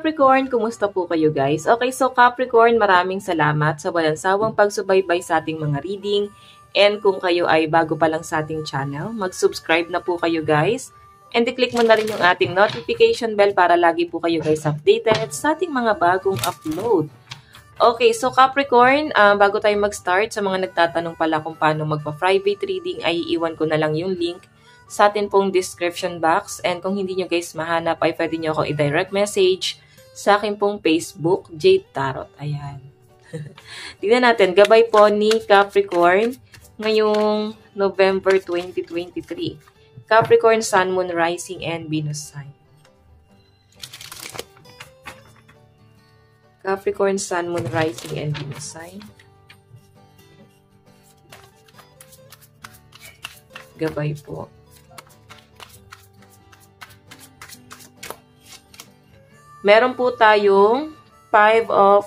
Capricorn, kumusta po kayo guys? Okay, so Capricorn, maraming salamat sa walang sawang pagsubaybay sa ating mga reading. And kung kayo ay bago pa lang sa ating channel, mag-subscribe na po kayo guys. And i-click mo na rin yung ating notification bell para lagi po kayo guys updated sa ating mga bagong upload. Okay, so Capricorn, bago tayo mag-start, sa mga nagtatanong pala kung paano magpa-private reading, ay iiwan ko na lang yung link sa atin pong description box. And kung hindi nyo guys mahanap, ay pwede nyo ako i-direct message sa akin pong Facebook, Jade Tarot. Ayan. Tingnan natin, gabay po ni Capricorn ngayong November 2023. Capricorn, Sun, Moon, Rising, and Venus sign. Capricorn, Sun, Moon, Rising, and Venus sign. Gabay po. Meron po tayong 5 of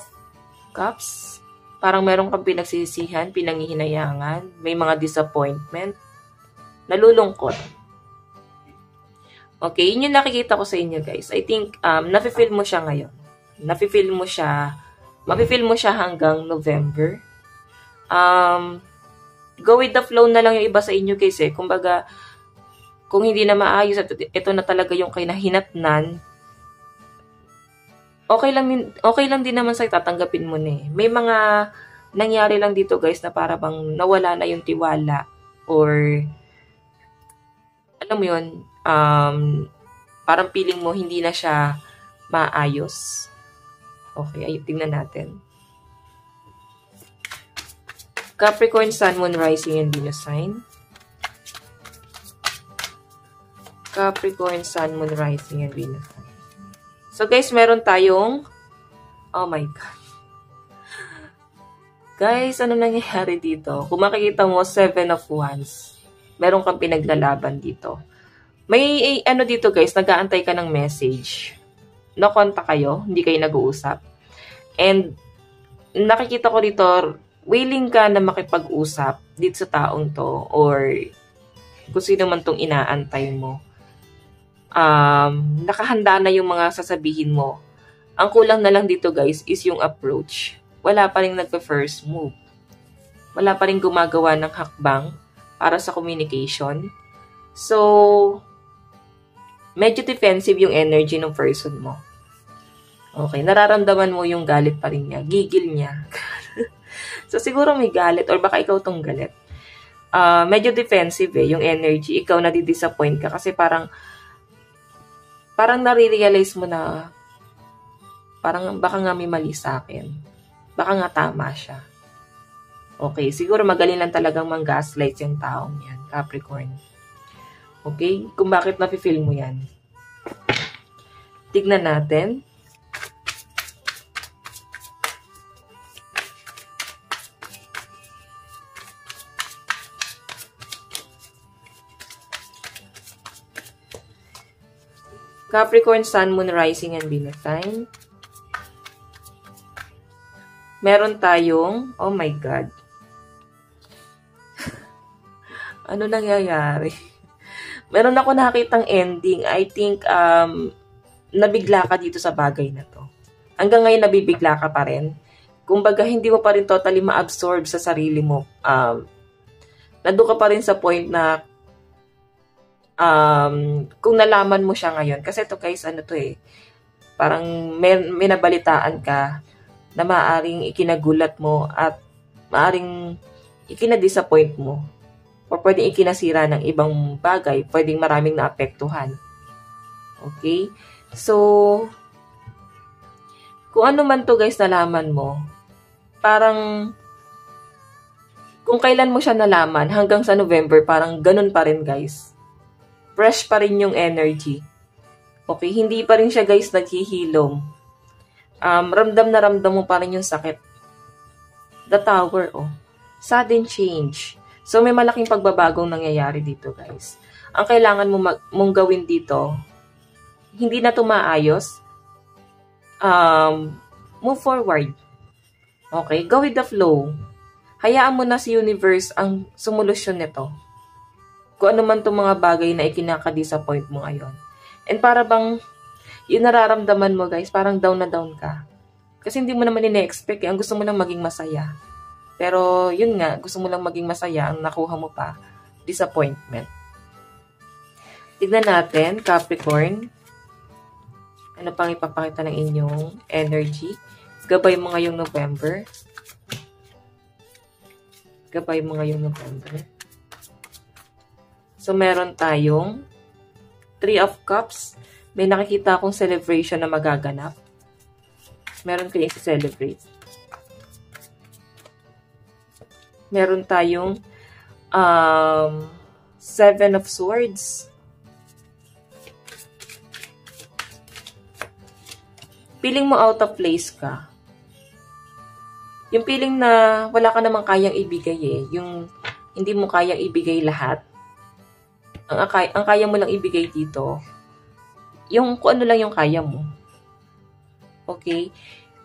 Cups. Parang meron kang pinagsisisihan, pinanghihinayangan, may mga disappointment, nalulungkot. Okay, yun yung nakikita ko sa inyo guys. I think, nafe-feel mo siya ngayon. Nafe-feel mo siya, mafe-feel mo siya hanggang November. Go with the flow na lang yung iba sa inyo guys eh. Kumbaga, kung hindi na maayos at ito na talaga yung kinahinatnan, okay lang din naman sa'yo, tatanggapin mo na eh. May mga nangyari lang dito guys na para bang nawala na yung tiwala or alam mo yun, parang feeling mo hindi na siya maayos. Okay, ay tingnan natin. Capricorn, Sun, Moon, Rising, and Venus sign. Capricorn, Sun, Moon, Rising, and Venus sign. So guys, meron tayong, oh my God. Guys, ano nangyayari dito? Kung makikita mo, 7 of Wands. Meron kang pinaglalaban dito. May ano dito guys, nag-aantay ka ng message. No-contact kayo, hindi kayo nag-uusap. And nakikita ko dito, willing ka na makipag-usap dito sa taong to or kung sino man tong inaantay mo. Nakahanda na yung mga sasabihin mo. Ang kulang na lang dito guys is yung approach. Wala pa rin nagpa-first move. Wala pa rin gumagawa ng hakbang para sa communication. So, medyo defensive yung energy ng person mo. Okay, nararamdaman mo yung galit pa rin niya. Gigil niya. So, siguro may galit or baka ikaw tong galit. Medyo defensive yung energy. Ikaw nadi-disappoint ka kasi parang nare-realize mo na parang baka nga may mali sa akin. Baka nga tama siya. Okay, siguro magaling lang talagang mang-gaslight yung taong yan, Capricorn. Okay, kung bakit nafe-feel mo yan. Tignan natin. Capricorn, Sun, Moon, Rising, and Venus sign. Meron tayong, oh my God. Ano nangyayari? Meron ako nakitang ending. I think, nabigla ka dito sa bagay na to. Hanggang ngayon, nabibigla ka pa rin. Kumbaga, hindi mo pa rin totally ma-absorb sa sarili mo. Nandun ka pa rin sa point na kung nalaman mo siya ngayon, kasi ito guys, ano to eh, parang may nabalitaan ka na maaring ikinagulat mo at maaring ikinadisappoint mo o pwedeng ikinasira ng ibang bagay, pwedeng maraming naapektuhan. Okay? So, kung ano man to guys nalaman mo, parang kung kailan mo siya nalaman hanggang sa November, parang ganun pa rin guys. Fresh pa rin yung energy. Okay, hindi pa rin siya guys naghihilom. Ramdam na ramdam mo pa rin yung sakit. The Tower, oh. Sudden change. So, may malaking pagbabagong nangyayari dito guys. Ang kailangan mong gawin dito, hindi na ito maayos. Move forward. Okay, go with the flow. Hayaan mo na si universe ang sumulusyon nito. Kung ano man itong mga bagay na ikinaka-disappoint mo ngayon. And para bang yung nararamdaman mo guys, parang down na down ka. Kasi hindi mo naman ina-expect eh. Ang gusto mo lang maging masaya. Pero yun nga, gusto mo lang maging masaya, ang nakuha mo pa, disappointment. Tignan natin, Capricorn. Ano pang ipapakita ng inyong energy? Gabay mo ngayong November. Gabay mo ngayong November. So, meron tayong 3 of Cups. May nakikita akong celebration na magaganap. Meron kayong i-celebrate. Meron tayong 7 of Swords. Feeling mo out of place ka. Yung feeling na wala ka namang kayang ibigay eh. Yung hindi mo kayang ibigay lahat. Ang kaya mo lang ibigay dito, yung kung ano lang yung kaya mo. Okay?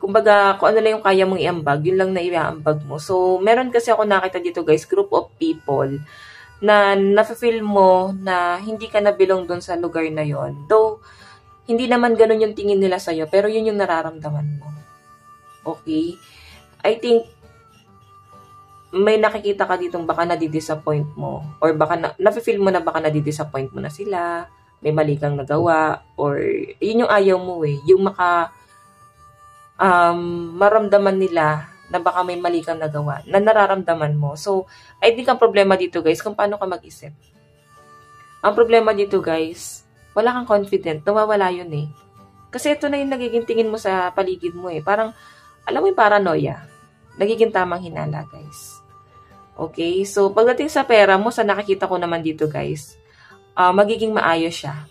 Kumbaga, kung ano lang yung kaya mong iambag, yun lang na iambag mo. So, meron kasi ako nakita dito guys, group of people na nafe-feel mo na hindi ka nabilong dun sa lugar na yon. Though, hindi naman ganun yung tingin nila sa'yo, pero yun yung nararamdaman mo. Okay? I think, may nakikita ka ditong baka nadidisappoint mo, or baka nafe-feel mo na baka nadidisappoint mo na sila, may mali kang nagawa, or yun yung ayaw mo eh, yung maramdaman nila na baka may mali kang nagawa, na nararamdaman mo. So, I think ang problema dito guys, kung paano ka mag-isip. Ang problema dito guys, wala kang confident, nawawala yun eh. Kasi ito na yung nagiging tingin mo sa paligid mo eh. Parang, alam mo yung paranoia. Nagiging tamang hinala guys. Okay, so pagdating sa pera mo, sa nakikita ko naman dito guys, magiging maayos siya.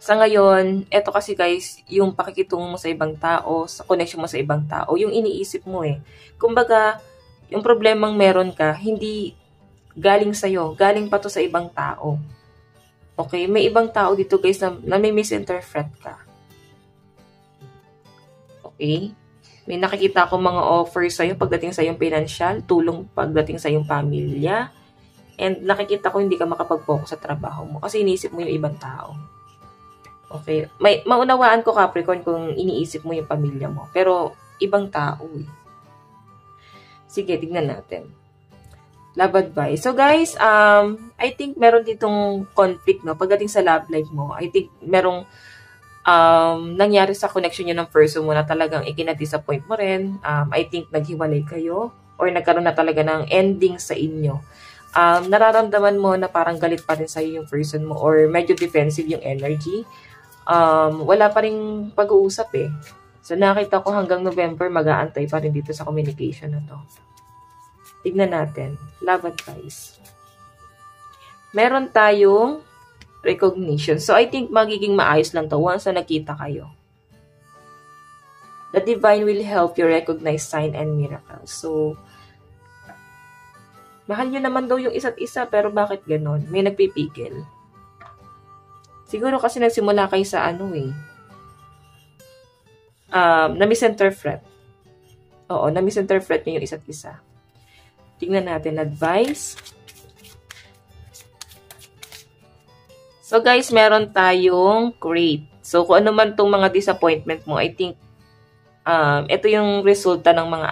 Sa ngayon, eto kasi guys, yung pakikitungo mo sa ibang tao, sa connection mo sa ibang tao, yung iniisip mo eh. Kumbaga, yung problemang meron ka, hindi galing sa'yo, galing pa to sa ibang tao. Okay, may ibang tao dito guys na may misinterpret ka. Okay? May nakikita akong mga offers sa'yo pagdating sa iyong financial, tulong pagdating sa iyong pamilya, and nakikita ko hindi ka makapag-focus sa trabaho mo kasi iniisip mo yung ibang tao. Okay? Maunawaan ko Capricorn kung iniisip mo yung pamilya mo, pero ibang tao eh. Sige, tignan natin. Love advice. So guys, I think meron ditong conflict, no? Pagdating sa love life mo, I think merong nangyari sa connection nyo ng person mo na talagang ikina-disappoint mo rin. I think naghiwalay kayo or nagkaroon na talaga ng ending sa inyo. Nararamdaman mo na parang galit pa rin sa'yo yung person mo or medyo defensive yung energy. Wala pa rin pag-uusap eh. So nakita ko hanggang November mag-aantay pa rin dito sa communication na to. Tignan natin. Love advice. Meron tayong recognition. So, I think magiging maayos lang to once na nakita kayo. The divine will help you recognize sign and miracles. So, mahal nyo naman daw yung isa't isa, pero bakit ganon? May nagpipigil. Siguro kasi nagsimula kayo sa ano eh. Na-misinterpret. Oo, na-misinterpret nyo yung isa't isa. Tingnan natin, advice. So guys, meron tayong great. So kung ano man tong mga disappointment mo, I think ito yung resulta ng mga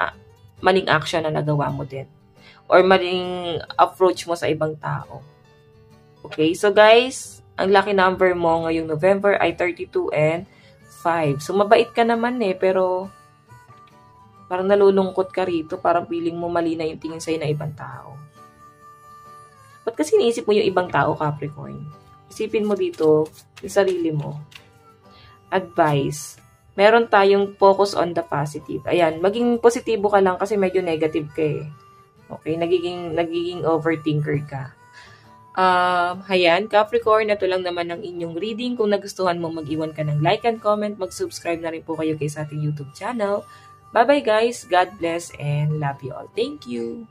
maling action na nagawa mo din. Or maling approach mo sa ibang tao. Okay, so guys, ang lucky number mo ngayong November ay 32 and 5. So mabait ka naman eh, pero parang nalulungkot ka rito, parang feeling mo mali na yung tingin sa'yo na ibang tao. Ba't kasi iniisip mo yung ibang tao, Capricorn? Isipin mo dito, yung sarili mo. Advice. Meron tayong focus on the positive. Ayan, maging positibo ka lang kasi medyo negative ka eh. Okay, nagiging overthinker ka. Ayan, Capricorn, ito lang naman ang inyong reading. Kung nagustuhan mo, mag-iwan ka ng like and comment. Mag-subscribe na rin po kayo sa ating YouTube channel. Bye-bye guys. God bless and love you all. Thank you.